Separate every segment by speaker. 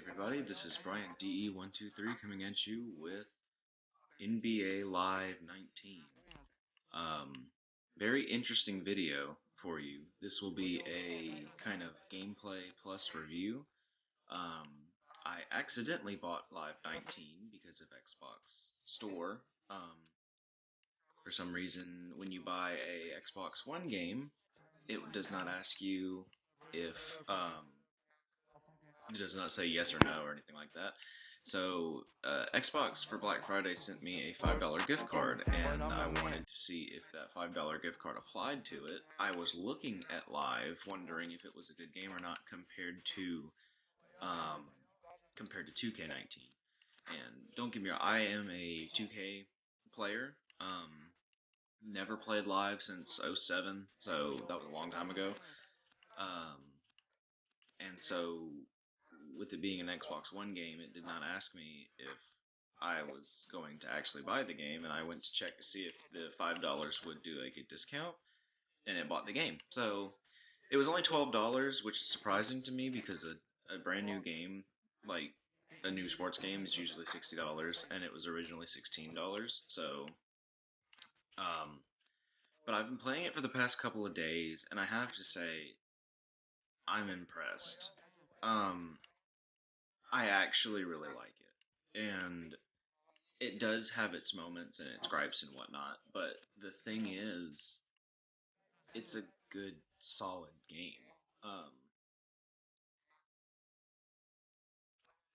Speaker 1: everybody, this is Brian DE123 coming at you with NBA Live 19. Um, Very interesting video for you. This will be a kind of gameplay plus review. Um, I accidentally bought Live 19 because of Xbox Store. For some reason, when you buy a Xbox One game, it does not ask you if it does not say yes or no or anything like that. So Xbox for Black Friday sent me a $5 gift card, and I wanted to see if that $5 gift card applied to it. I was looking at Live, wondering if it was a good game or not um, compared to 2K19. And don't get me wrong, I am a 2K player. Never played Live since '07, so that was a long time ago. Um, and so with it being an Xbox One game, it did not ask me if I was going to actually buy the game, and I went to check to see if the $5 would do like a discount, and it bought the game. So it was only $12, which is surprising to me because a brand new game, like a new sports game, is usually $60, and it was originally $16. So, um, but I've been playing it for the past couple of days, and I have to say, I'm impressed. Um, I actually really like it. And it does have its moments and its gripes and whatnot, but the thing is, it's a good, solid game. Um,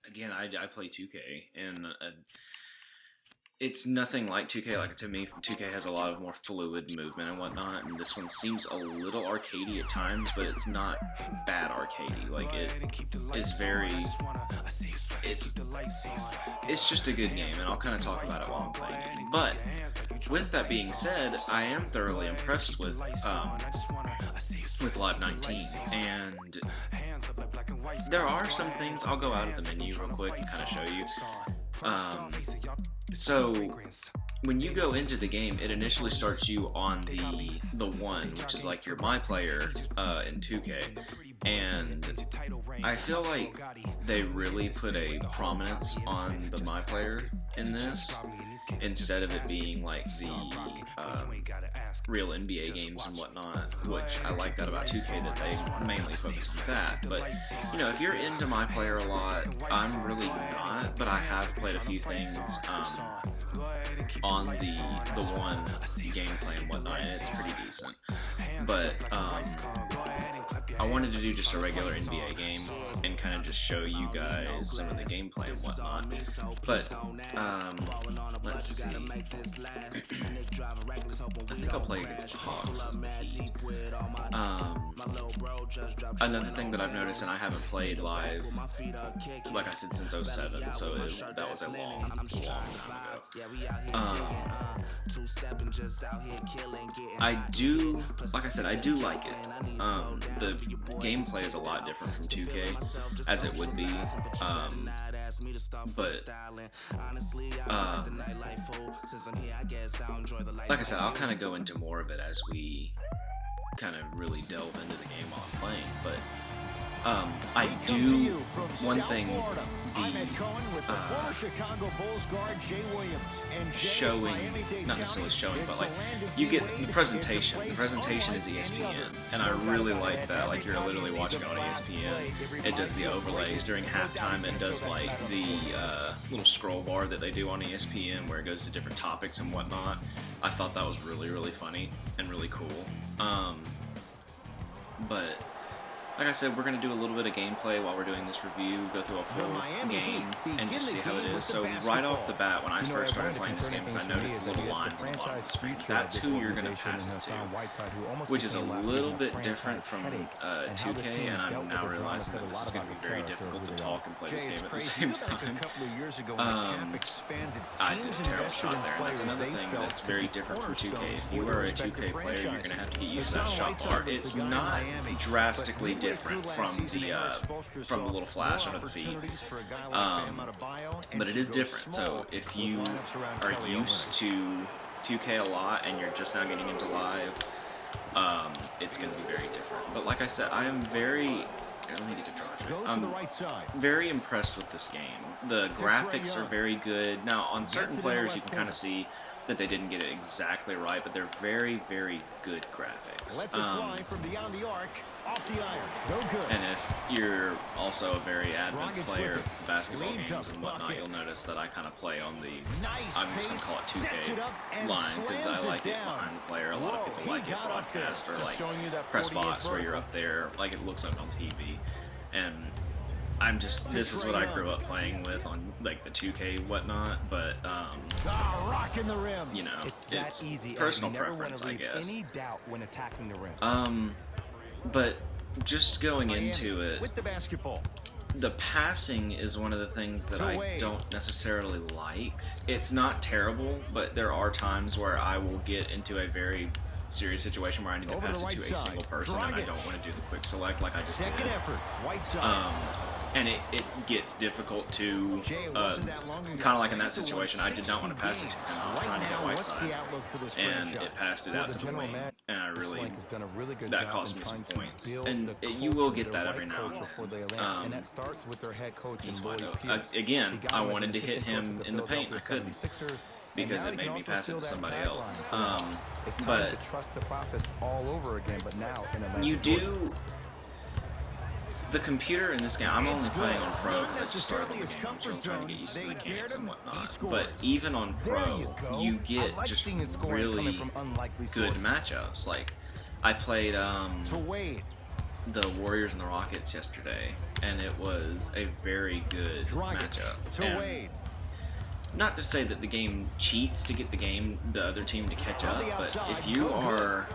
Speaker 1: again, I play 2K, and it's nothing like 2K. Like to me, 2K has a lot of more fluid movement and whatnot, and this one seems a little arcadey at times, but it's not bad arcadey. Like it is very, it's just a good game, and I'll kind of talk about it while I'm playing it. But with that being said, I am thoroughly impressed with Live 19, and there are some things. I'll go out of the menu real quick and kind of show you. So when you go into the game, it initially starts you on the one, which is like your my player in 2K, and I feel like they really put a prominence on the my player in this instead of it being like the real NBA games and whatnot, which I like that about 2K, that they mainly focus on that. But you know, if you're into my player a lot, I'm really not, but I have played a few things on the one gameplay and whatnot, and it's pretty decent. But I wanted to do just a regular NBA game and kind of just show you guys some of the gameplay and whatnot. But let's see. I think I'll play against the Hawks as the Heat. Another thing that I've noticed, and I haven't played live, like I said, since '07, so that was a long time ago. I do, like I said, I do like it. The gameplay is a lot different from 2K, as it would be, but like I said, I'll kind of go into more of it as we kind of really delve into the game while I'm playing, but I do one thing, showing, not necessarily showing, but like you get the presentation. The presentation is ESPN, and I really like that. Like you're literally watching on ESPN. It does the overlays during halftime. It does like the little scroll bar that they do on ESPN where it goes to different topics and whatnot. I thought that was really, really funny and really cool. But like I said, we're going to do a little bit of gameplay while we're doing this review, go through a full game, and just see how it is. So right off the bat, when I first started playing this game, I noticed the little lines on the bottom of the screen. That's who you're going to pass it to, which is a little bit different from 2K, and I'm now realizing that this is going to be very difficult to talk and play this game at the same time. I did a terrible shot there, and that's another thing that's very different from 2K. If you are a 2K player, you're going to have to get used to that shot bar. It's not drastically different from the little flash under the feet, but it is different. So if you are used to 2K a lot and you're just now getting into live, it's going to be very different. But like I said, I am very Let me get to charge it.
Speaker 2: Goes to the right side.
Speaker 1: Very impressed with this game. The graphics are very good. Now, on certain players, you can kind of see that they didn't get it exactly right, but they're very, very good graphics.
Speaker 2: Lets it fly from beyond the arc, off the iron. No good.
Speaker 1: And if you're also a very avid player of basketball games and whatnot, you'll notice that I kind of play on the, I'm just going to call it 2K line, because I like it behind the player. A lot of people like it broadcast or like press box where you're up there, like it looks like on TV. And I'm just, this is what I grew up playing with on like the 2K whatnot, but
Speaker 2: rocking the rim.
Speaker 1: you know, it's
Speaker 3: easy,
Speaker 1: personal preference, I guess.
Speaker 3: Any doubt when attacking the rim.
Speaker 1: But just going into it,
Speaker 2: with the basketball.
Speaker 1: the passing is one of the things that I don't necessarily like. It's not terrible, but there are times where I will get into a very serious situation where I need to pass it to a single person and I don't want to do the quick select like I just did.
Speaker 2: Second effort, white side.
Speaker 1: And it gets difficult to, kind of like in that situation, I did not want to pass it to him. I was trying to get white side, and it passed it out to the wing, and I really, that cost me some points. And you will get that every now and then. He's wide open. Again, I wanted to hit him in the paint, I couldn't, because it made me pass it to somebody else. But you do... The computer in this game, I'm only playing on Pro because I just started on the game. I'm still trying to get used to the mechanics and whatnot. But even on Pro, you get just really good matchups. Like, I played the Warriors and the Rockets yesterday, and it was a very good matchup. And not to say that the game cheats to get the other team to catch up, but if you are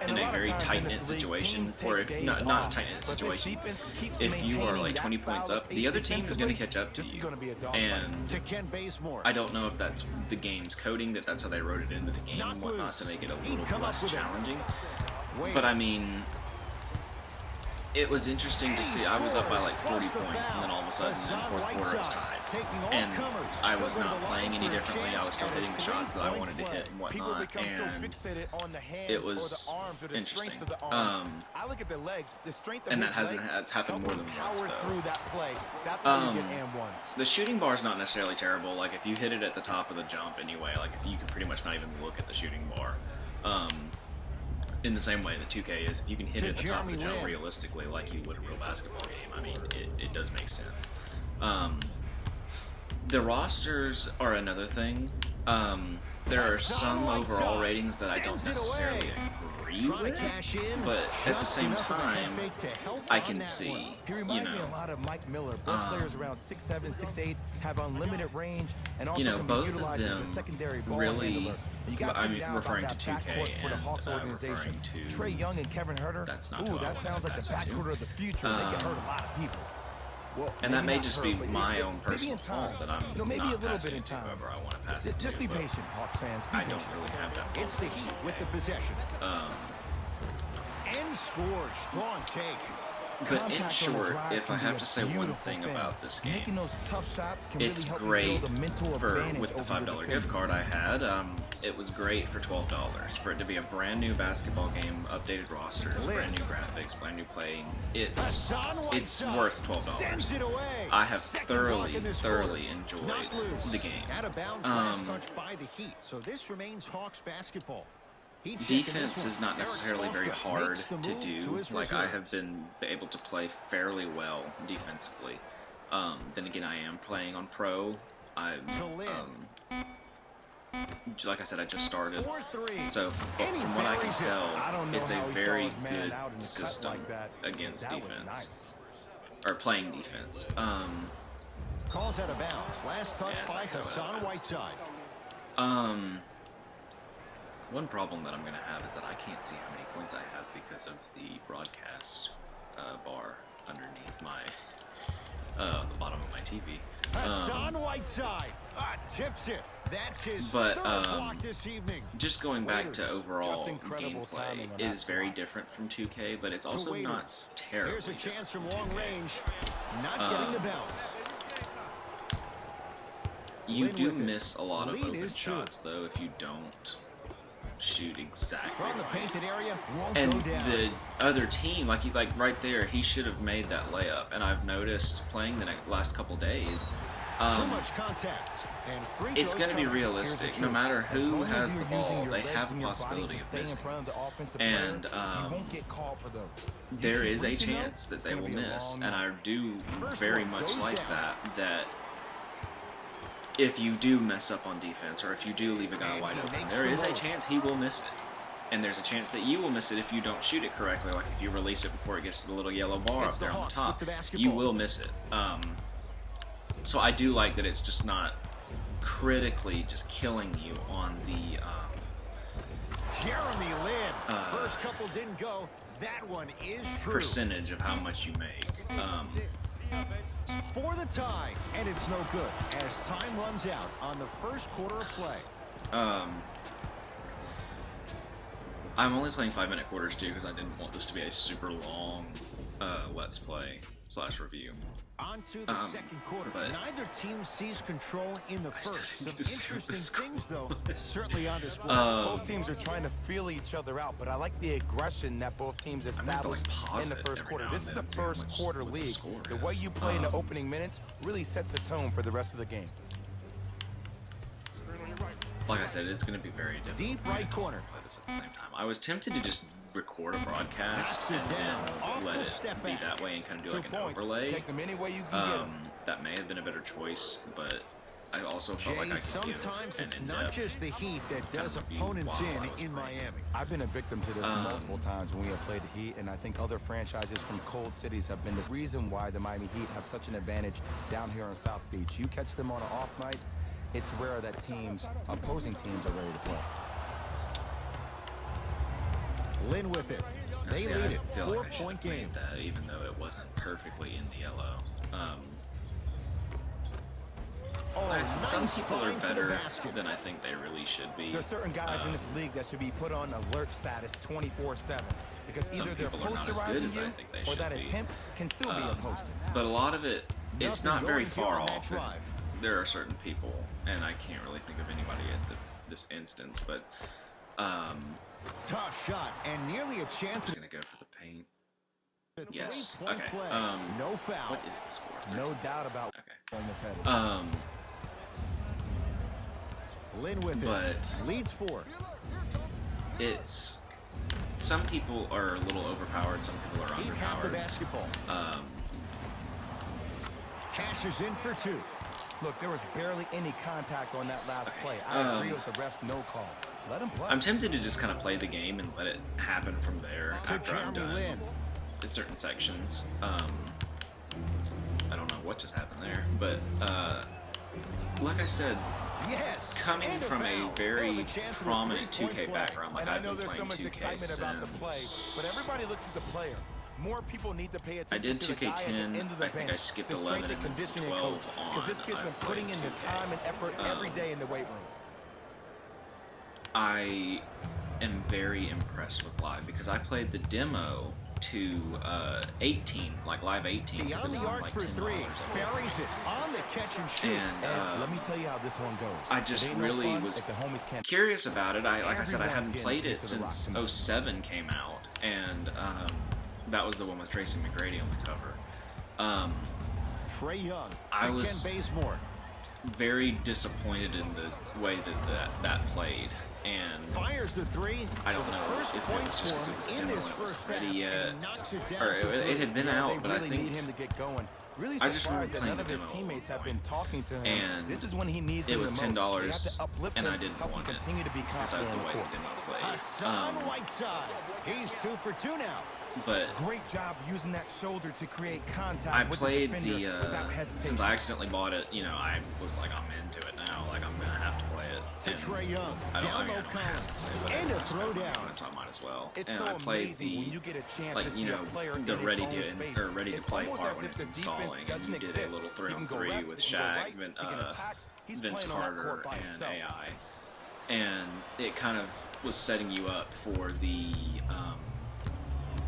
Speaker 1: in a very tight-knit situation, or if not a tight-knit situation, if you are like 20 points up, the other team is going to catch up to you. And I don't know if that's the game's coding, that's how they wrote it into the game and whatnot to make it a little less challenging. But I mean, it was interesting to see. I was up by like 40 points, and then all of a sudden in the fourth quarter I was tied. And I was not playing any differently. I was still hitting the shots that I wanted to hit and whatnot, and it was interesting. And that's happened more than once, though. The shooting bar is not necessarily terrible. Like, if you hit it at the top of the jump anyway, like, if you can pretty much not even look at the shooting bar. In the same way that 2K is, if you can hit it at the top of the jump realistically like you would a real basketball game, I mean, it does make sense. The rosters are another thing. There are some overall ratings that I don't necessarily agree with, but at the same time, I can see, you know, both of them really, I'm referring to 2K and referring to
Speaker 3: Trey Young and Kevin Huerter.
Speaker 1: That's not who I
Speaker 3: that sounds like the backcourt of the future. They can hurt a lot of people. Well,
Speaker 1: and that may just be my own personal fault that I'm not passing it to whoever I want to pass it to.
Speaker 3: Just be patient, Hawks fans.
Speaker 1: I don't really have that.
Speaker 2: It's the Heat with the possession. And score. Strong take.
Speaker 1: But in short, if I have to say one thing about this game, it's great with the $5 gift card I had. It was great for $12 for it to be a brand new basketball game, updated roster, brand new graphics, brand new playing. It's worth $12. I have thoroughly enjoyed the game.
Speaker 2: So this remains Hawks basketball.
Speaker 1: Defense is not necessarily very hard to do. Like, I have been able to play fairly well defensively. Then again, I am playing on Pro. Like I said, I just started. So, from what I can tell, it's a very good system against defense. Or playing defense.
Speaker 2: Calls out of bounds. Last touch by Hassan Whiteside.
Speaker 1: One problem that I'm going to have is that I can't see how many points I have because of the broadcast bar underneath my the bottom of my TV.
Speaker 2: Hassan Whiteside tips it. That's his third block this evening.
Speaker 1: Just going back to overall gameplay, it is very different from 2K, but it's also not terribly
Speaker 2: Here's a chance from long
Speaker 1: 2K.
Speaker 2: range. Not getting the bounce.
Speaker 1: You do miss a lot of open shots, though, if you don't shoot exactly
Speaker 2: From the
Speaker 1: right.
Speaker 2: painted area, won't
Speaker 1: And
Speaker 2: go down.
Speaker 1: the other team, like right there, he should have made that layup. And I've noticed playing the last couple days,
Speaker 2: Too much contact. And free
Speaker 1: it's
Speaker 2: throws
Speaker 1: going to be
Speaker 2: coming.
Speaker 1: realistic. No matter who has the ball, they have a possibility of missing. And there is a chance that they will miss. And I do very much like that if you do mess up on defense, or if you do leave a guy wide open, there is a chance he will miss it. And there's a chance that you will miss it if you don't shoot it correctly. Like if you release it before it gets to the little yellow bar up there on the top, you will miss it. So I do like that it's just not critically just killing you on the
Speaker 2: Jeremy Lin. First couple didn't go. That one is true.
Speaker 1: percentage of how much you make.
Speaker 2: For the tie, and it's no good as time runs out on the first quarter of play.
Speaker 1: I'm only playing 5-minute quarters too because I didn't want this to be a super long let's play / review.
Speaker 2: On to the second quarter.
Speaker 1: but
Speaker 2: Neither team sees control in the
Speaker 1: still
Speaker 2: first.
Speaker 1: didn't
Speaker 2: Some
Speaker 1: get to see what the
Speaker 2: interesting things, though, certainly on display.
Speaker 3: Both teams are trying to feel each other out, but I like the aggression that both teams established
Speaker 1: pause
Speaker 3: in the
Speaker 1: it
Speaker 3: first
Speaker 1: every
Speaker 3: quarter.
Speaker 1: now
Speaker 3: This is
Speaker 1: and
Speaker 3: the
Speaker 1: then, see how
Speaker 3: first
Speaker 1: much-
Speaker 3: quarter
Speaker 1: what the
Speaker 3: league.
Speaker 1: score
Speaker 3: The way
Speaker 1: is.
Speaker 3: you play in the opening minutes really sets the tone for the rest of the game.
Speaker 1: Like I said, it's going to be very difficult.
Speaker 2: Deep right corner.
Speaker 1: Play this at the same time. I was tempted to just record a broadcast and then let it be that way and kind of do
Speaker 3: 2
Speaker 1: like an
Speaker 3: points.
Speaker 1: overlay.
Speaker 3: Take them any way you can get them.
Speaker 1: That may have been a better choice, but I also felt like I
Speaker 2: Jay,
Speaker 1: could give
Speaker 2: sometimes
Speaker 1: an
Speaker 2: it's
Speaker 1: in-depth
Speaker 2: not just the Heat that does
Speaker 1: review
Speaker 2: opponents
Speaker 1: while I was
Speaker 2: in
Speaker 1: playing.
Speaker 2: Miami.
Speaker 3: I've been a victim to this multiple times when we have played the Heat, and I think other franchises from cold cities have been the reason why the Miami Heat have such an advantage down here on South Beach. You catch them on an off night, it's rare that opposing teams are ready to play.
Speaker 2: Lin with it. They
Speaker 1: See,
Speaker 2: lead
Speaker 1: I
Speaker 2: it.
Speaker 1: feel like I should
Speaker 2: 4-point
Speaker 1: have
Speaker 2: game.
Speaker 1: made that, even though it wasn't perfectly in the yellow. Like I said, some
Speaker 2: nice
Speaker 1: people are
Speaker 2: find for the
Speaker 1: better
Speaker 2: basket.
Speaker 1: than I think they really should be.
Speaker 3: There's certain guys in this league that should be put on alert status 24/7 because
Speaker 1: Some
Speaker 3: either they're
Speaker 1: people are not as good
Speaker 3: posterizing
Speaker 1: as I
Speaker 3: you
Speaker 1: think they
Speaker 3: or
Speaker 1: should
Speaker 3: that
Speaker 1: be.
Speaker 3: attempt can still be a poster.
Speaker 1: But a lot of it, it's
Speaker 2: Nothing
Speaker 1: not very
Speaker 2: going here
Speaker 1: far
Speaker 2: on that
Speaker 1: off.
Speaker 2: drive.
Speaker 1: There are certain people, and I can't really think of anybody at this instance, but
Speaker 2: Tough shot and nearly a chance
Speaker 1: I'm
Speaker 2: at
Speaker 1: gonna go for the paint.
Speaker 2: a
Speaker 1: Yes.
Speaker 2: three-point
Speaker 1: Okay.
Speaker 2: play. No foul.
Speaker 1: What is the score?
Speaker 3: No
Speaker 1: 13.
Speaker 3: doubt about
Speaker 1: Okay.
Speaker 3: on this head.
Speaker 2: Lin with it.
Speaker 1: But
Speaker 2: Leads 4.
Speaker 1: it's some people are a little overpowered. Some people are
Speaker 2: Heat have the
Speaker 1: underpowered.
Speaker 2: basketball. Cashes in for 2.
Speaker 3: Look, there was barely any contact on that last
Speaker 1: Okay.
Speaker 3: play. I agree with the ref's no call. Let him play.
Speaker 1: I'm tempted to just kind of play the game and let it happen from there
Speaker 2: To
Speaker 1: after I'm
Speaker 2: Jeremy
Speaker 1: done
Speaker 2: Lin.
Speaker 1: in certain sections. I don't know what just happened there, but like I said,
Speaker 2: Yes.
Speaker 1: coming
Speaker 2: and
Speaker 1: from
Speaker 2: foul.
Speaker 1: a
Speaker 2: They'll have
Speaker 1: very
Speaker 2: a chance at a
Speaker 1: prominent 2K
Speaker 2: three-point play.
Speaker 1: background, like
Speaker 3: and I
Speaker 1: I've
Speaker 3: know
Speaker 1: been
Speaker 3: there's so
Speaker 1: playing
Speaker 3: much
Speaker 1: 2K
Speaker 3: excitement about the play,
Speaker 1: since
Speaker 3: but everybody looks at the player. More people need to pay attention
Speaker 1: I did
Speaker 3: to the guy at the
Speaker 1: 2K10.
Speaker 3: end of the
Speaker 1: I think I
Speaker 3: bench,
Speaker 1: skipped
Speaker 3: the
Speaker 1: 11
Speaker 3: strength and
Speaker 1: and
Speaker 3: conditioning
Speaker 1: 12
Speaker 3: coach,
Speaker 1: on.
Speaker 3: because this kid's been
Speaker 1: I've
Speaker 3: putting
Speaker 1: played
Speaker 3: in the
Speaker 1: 2K.
Speaker 3: time and effort every day in the weight room.
Speaker 1: I am very impressed with live because I played the demo to 18, like live 18, because it
Speaker 2: Beyond
Speaker 1: was
Speaker 2: the
Speaker 1: on
Speaker 2: arc
Speaker 1: like
Speaker 2: for
Speaker 1: $10.
Speaker 2: 3. Buries it on the catch and shoot.
Speaker 1: And
Speaker 3: Let me tell you how this one goes.
Speaker 1: I just
Speaker 3: It ain't no
Speaker 1: really
Speaker 3: fun
Speaker 1: was
Speaker 3: if the homies can't.
Speaker 1: curious about it. Like I said, I
Speaker 3: Everyone's
Speaker 1: hadn't
Speaker 3: getting
Speaker 1: played
Speaker 3: a
Speaker 1: it
Speaker 3: piece of the rock
Speaker 1: since
Speaker 3: tonight.
Speaker 1: 07 came out, and that was the one with Tracy McGrady on the cover.
Speaker 2: Trey Young to
Speaker 1: I
Speaker 2: Ken
Speaker 1: was
Speaker 2: Bazemore.
Speaker 1: very disappointed in the way that played, and
Speaker 2: Fires the 3.
Speaker 1: I don't
Speaker 2: So the
Speaker 1: know
Speaker 2: first
Speaker 1: if it
Speaker 2: point
Speaker 1: was just because it was a
Speaker 2: in
Speaker 1: demo
Speaker 2: this
Speaker 1: and it wasn't
Speaker 2: first
Speaker 1: ready
Speaker 2: half,
Speaker 1: yet,
Speaker 2: and he knocks it down
Speaker 1: or
Speaker 2: for
Speaker 1: it had been
Speaker 3: They
Speaker 1: out, but I
Speaker 3: really
Speaker 1: think
Speaker 3: need him to get going. Really
Speaker 1: I just
Speaker 3: surprised that
Speaker 1: remember
Speaker 3: none of
Speaker 1: playing
Speaker 3: his
Speaker 1: the demo
Speaker 3: teammates
Speaker 1: at one
Speaker 3: have been talking to him.
Speaker 1: and
Speaker 3: This is when he needs
Speaker 1: it
Speaker 3: him
Speaker 1: was
Speaker 3: the most.
Speaker 1: $10,
Speaker 3: They have to uplift
Speaker 1: and
Speaker 3: him,
Speaker 1: I didn't
Speaker 3: help him
Speaker 1: want it
Speaker 3: continue to be
Speaker 1: because of
Speaker 3: confident
Speaker 1: the
Speaker 3: on
Speaker 1: way
Speaker 3: the
Speaker 1: the
Speaker 3: court.
Speaker 1: demo played.
Speaker 2: Hassan Whiteside. He's 2 for 2 now.
Speaker 1: But
Speaker 3: Great job using that shoulder to create contact
Speaker 1: I
Speaker 3: with
Speaker 1: played
Speaker 3: the defender without hesitation.
Speaker 1: since I accidentally bought it, I was like, I'm into it now. Like, I'm gonna have to play it.
Speaker 2: To
Speaker 1: And
Speaker 2: Trey Young.
Speaker 1: I don't
Speaker 2: Down low
Speaker 1: have to, but
Speaker 2: And a
Speaker 1: I spent money
Speaker 2: throwdown.
Speaker 1: on it, so I might as well.
Speaker 3: It's
Speaker 1: And
Speaker 3: so
Speaker 1: I played
Speaker 3: amazing when you get a chance
Speaker 1: like
Speaker 3: to see a player
Speaker 1: the
Speaker 3: in his
Speaker 1: ready
Speaker 3: own
Speaker 1: to
Speaker 3: space.
Speaker 1: or ready to
Speaker 3: It's
Speaker 1: play
Speaker 3: almost
Speaker 1: part
Speaker 3: as
Speaker 1: when
Speaker 3: if
Speaker 1: it's
Speaker 3: the defense
Speaker 1: installing, and
Speaker 3: doesn't
Speaker 1: you did a
Speaker 3: exist.
Speaker 1: little
Speaker 3: He can go
Speaker 1: 3-on-3
Speaker 3: left,
Speaker 1: with
Speaker 3: he can go
Speaker 1: Shaq,
Speaker 3: right, he can attack. He's
Speaker 1: Vince
Speaker 3: playing on that court
Speaker 1: Carter,
Speaker 3: by
Speaker 1: and
Speaker 3: himself.
Speaker 1: AI, and it kind of was setting you up for the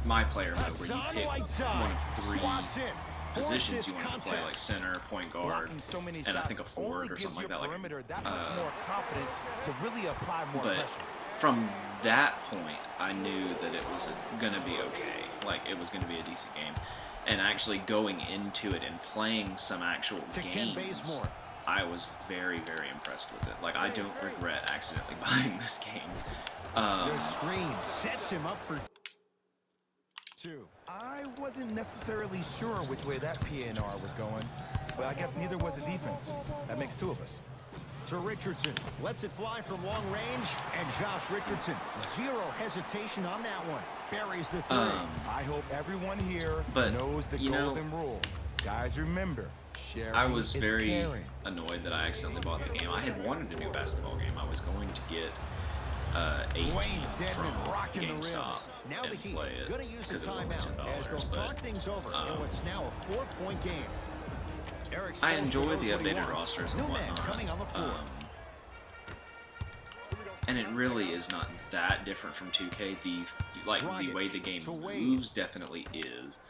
Speaker 1: my player mode where you
Speaker 2: Hassan
Speaker 1: pick
Speaker 2: Whiteside
Speaker 1: one of 3
Speaker 2: swats in.
Speaker 1: positions you
Speaker 2: Forced
Speaker 1: want to
Speaker 2: this
Speaker 1: play, like center, point guard,
Speaker 3: Blocking so many
Speaker 1: and I
Speaker 3: shots
Speaker 1: think a
Speaker 3: only
Speaker 1: forward or
Speaker 3: gives
Speaker 1: something like
Speaker 3: you
Speaker 1: that.
Speaker 3: perimeter that much more confidence to really apply more
Speaker 1: but
Speaker 3: pressure.
Speaker 1: from that point, I knew that it was gonna be okay. Like, it was gonna be a decent game. And actually going into it and playing some actual games, I was very, very impressed with it. Like, I don't regret accidentally buying this game.
Speaker 2: The screen sets him up for 2.
Speaker 3: I wasn't necessarily sure which way that PNR was going, but I guess neither was the defense. That makes 2 of us.
Speaker 2: To Richardson, lets it fly from long range, and Josh Richardson, zero hesitation on that one. Buries the 3.
Speaker 3: I hope everyone here knows the
Speaker 1: you know,
Speaker 3: golden rule. Guys, remember, sharing
Speaker 1: I was
Speaker 3: is
Speaker 1: very
Speaker 3: caring.
Speaker 1: annoyed that I accidentally bought the game. I had wanted a new basketball game. I was going to get 18 from GameStop and play it because it was only $10. But
Speaker 2: what's now a 4-point game.
Speaker 1: I enjoy the updated rosters and whatnot. And it really is not that different from 2K. The way the game moves definitely is.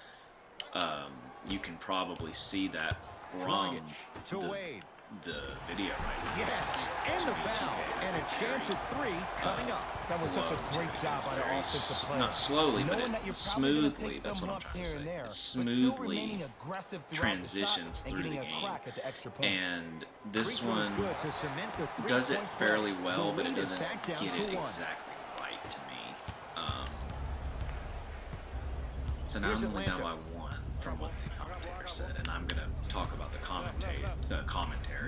Speaker 1: You can probably see that from the video right now.
Speaker 2: Yes, and the foul, and a chance at 3 coming up.
Speaker 3: That was such a great job by the offensive player.
Speaker 1: Not slowly, but it smoothly, that's what I'm trying to say. It smoothly transitions through the game. And this one does it fairly well, but it doesn't get it exactly right to me. So now I'm only down by 1 from what the commentator said, and I'm going to talk about the commentary.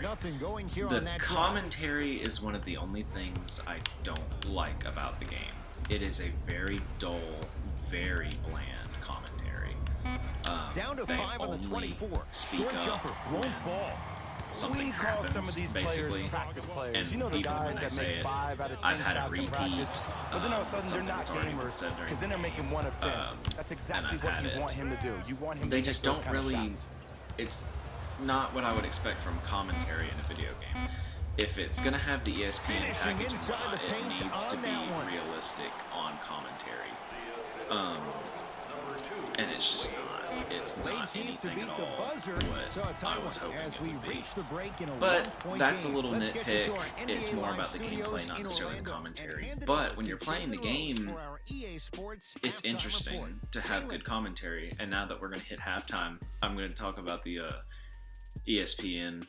Speaker 2: Nothing going here on that
Speaker 1: commentary is one of the only things I don't like about the game. It is a very dull, very bland commentary.
Speaker 2: Down to 5 on the 24.
Speaker 1: Speak
Speaker 2: Short
Speaker 1: up
Speaker 2: jumper won't fall.
Speaker 1: something
Speaker 3: We call
Speaker 1: happens,
Speaker 3: some of these
Speaker 1: basically.
Speaker 3: players practice players.
Speaker 1: And
Speaker 3: You know the
Speaker 1: even
Speaker 3: guys
Speaker 1: when I
Speaker 3: that
Speaker 1: say
Speaker 3: make
Speaker 1: it,
Speaker 3: 5 out of 10
Speaker 1: I've had it
Speaker 3: shots in
Speaker 1: repeat,
Speaker 3: practice, but then all of a sudden they're
Speaker 1: something
Speaker 3: not
Speaker 1: that's already been
Speaker 3: gamers
Speaker 1: said during
Speaker 3: because then they're
Speaker 1: the
Speaker 3: making 1 of 10. That's exactly
Speaker 1: I've
Speaker 3: what
Speaker 1: had
Speaker 3: you
Speaker 1: it.
Speaker 3: want him to do. You want him
Speaker 1: They
Speaker 3: to
Speaker 1: just
Speaker 3: take those
Speaker 1: don't
Speaker 3: kind of
Speaker 1: really.
Speaker 3: shots.
Speaker 1: It's not what I would expect from commentary in a video game. If it's gonna have the ESPN package and whatnot, it needs to be realistic on commentary. And it's just not. It's not anything at all what I was hoping it would be. But that's a little nitpick. It's more about the gameplay, not necessarily the commentary. But when you're playing the game, it's interesting to have good commentary. And now that we're going to hit halftime, I'm going to talk about the ESPN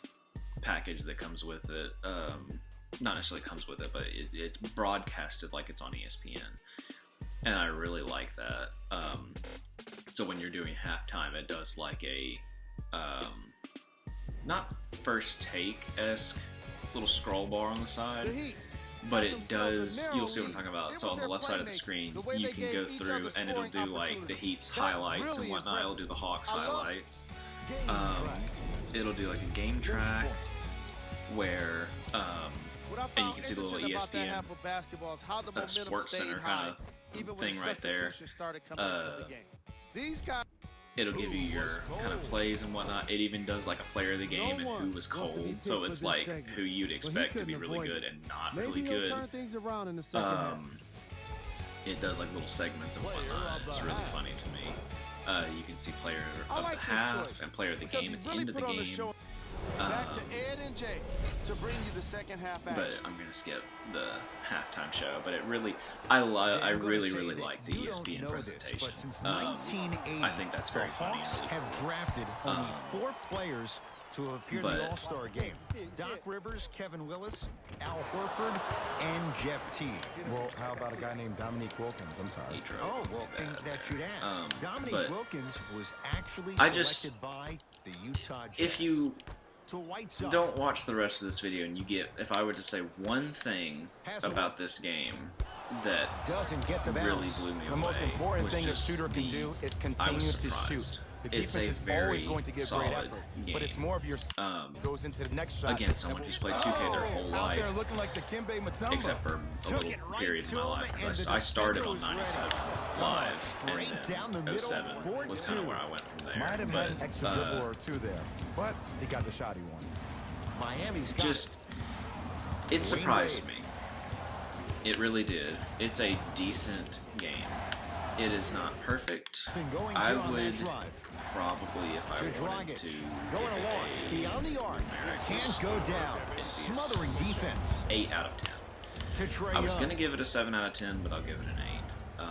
Speaker 1: package that comes with it. Not necessarily comes with it, but it's broadcasted like it's on ESPN. And I really like that. So when you're doing halftime, it does like a not first take-esque little scroll bar on the side, but it does, you'll see what I'm talking about. So on the left side of the screen, you can go through and it'll do like the Heat's highlights and whatnot. It'll do the Hawks highlights. It'll do like a game track where and you can see the little ESPN Sports Center kind of thing right there. It'll give you your kind of plays and whatnot. It even does like a player of the game and who was cold. So it's like who you'd expect to be really good and not really good. It does like little segments and whatnot. It's really funny to me. You can see player of the half and player of the game at the end of the game.
Speaker 4: Back to Ed and Jay to bring you the second half action.
Speaker 1: But I'm gonna skip the halftime show. But it really, I really like the ESPN presentation. I think that's very funny.
Speaker 2: Hawks have drafted only 4 players to appear in the All-Star game. Doc Rivers, Kevin Willis, Al Horford, and Jeff Teague.
Speaker 3: Well, how about a guy named Dominique Wilkins? I'm sorry.
Speaker 2: Oh, well, that you'd ask. Dominique Wilkins was actually selected by the Utah Jazz.
Speaker 1: If you don't watch the rest of this video and you get, if I were to say one thing about this game that really blew me away,
Speaker 3: the most important thing a shooter can do is continue to shoot. The defense is always going to give great effort, but it's more of your goes into the next shot.
Speaker 1: Again, someone who's played 2K their whole life, except for a little period in my life, because I started on 97 live, and then 07 was kind of where I went from there.
Speaker 3: Might have had an extra dribble or 2 there, but he got the shot he wanted.
Speaker 2: Miami's
Speaker 1: just, it surprised me. It really did. It's a decent game. It is not perfect. I would probably, if I wanted to,
Speaker 2: beyond the arc, can't go down. Smothering defense.
Speaker 1: 8 out of 10.
Speaker 2: To Trae
Speaker 1: I was
Speaker 2: Young.
Speaker 1: gonna give it a 7 out of 10, but I'll give it an 8.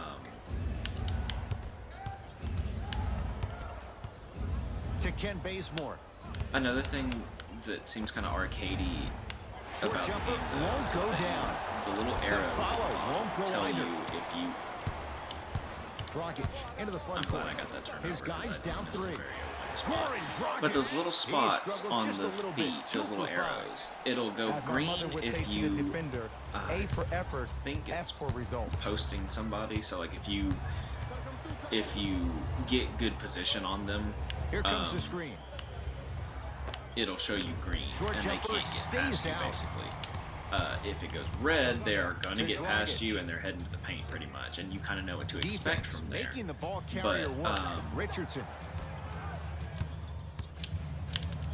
Speaker 2: To Ken Bazemore.
Speaker 1: Another thing that seems kind of arcadey
Speaker 2: Short
Speaker 1: about the
Speaker 2: jumper
Speaker 1: game, though,
Speaker 2: won't
Speaker 1: is
Speaker 2: go
Speaker 1: that
Speaker 2: down.
Speaker 1: the little arrows at the
Speaker 2: follow
Speaker 1: bottom
Speaker 2: won't go
Speaker 1: tell
Speaker 2: either.
Speaker 1: you if you.
Speaker 2: Dragic into the front
Speaker 1: I'm glad
Speaker 2: court.
Speaker 1: I got that turnover.
Speaker 2: His guys down
Speaker 1: Missed a
Speaker 2: 3.
Speaker 1: very open spot.
Speaker 2: Scoring Dragic.
Speaker 1: But those little spots
Speaker 2: struggled
Speaker 1: on
Speaker 2: just a
Speaker 1: the
Speaker 2: little bit.
Speaker 1: feet,
Speaker 2: 2
Speaker 1: those little
Speaker 2: for 5.
Speaker 1: arrows, it'll go
Speaker 3: As my
Speaker 1: green
Speaker 3: mother would say
Speaker 1: if
Speaker 3: to the
Speaker 1: you
Speaker 3: defender, A for effort,
Speaker 1: think
Speaker 3: F
Speaker 1: it's
Speaker 3: for results.
Speaker 1: posting somebody. So like if you get good position on them,
Speaker 2: Here comes the screen.
Speaker 1: it'll show you green,
Speaker 2: Short
Speaker 1: and they
Speaker 2: jumper
Speaker 1: can't get
Speaker 2: stays
Speaker 1: past you
Speaker 2: out.
Speaker 1: basically. If it goes red, they are going to
Speaker 2: To
Speaker 1: get past
Speaker 2: Dragic.
Speaker 1: you, and they're heading to the paint pretty much, and you kind of know what to expect
Speaker 2: Defense
Speaker 1: from there.
Speaker 2: making the ball carrier
Speaker 1: But,
Speaker 2: work. Richardson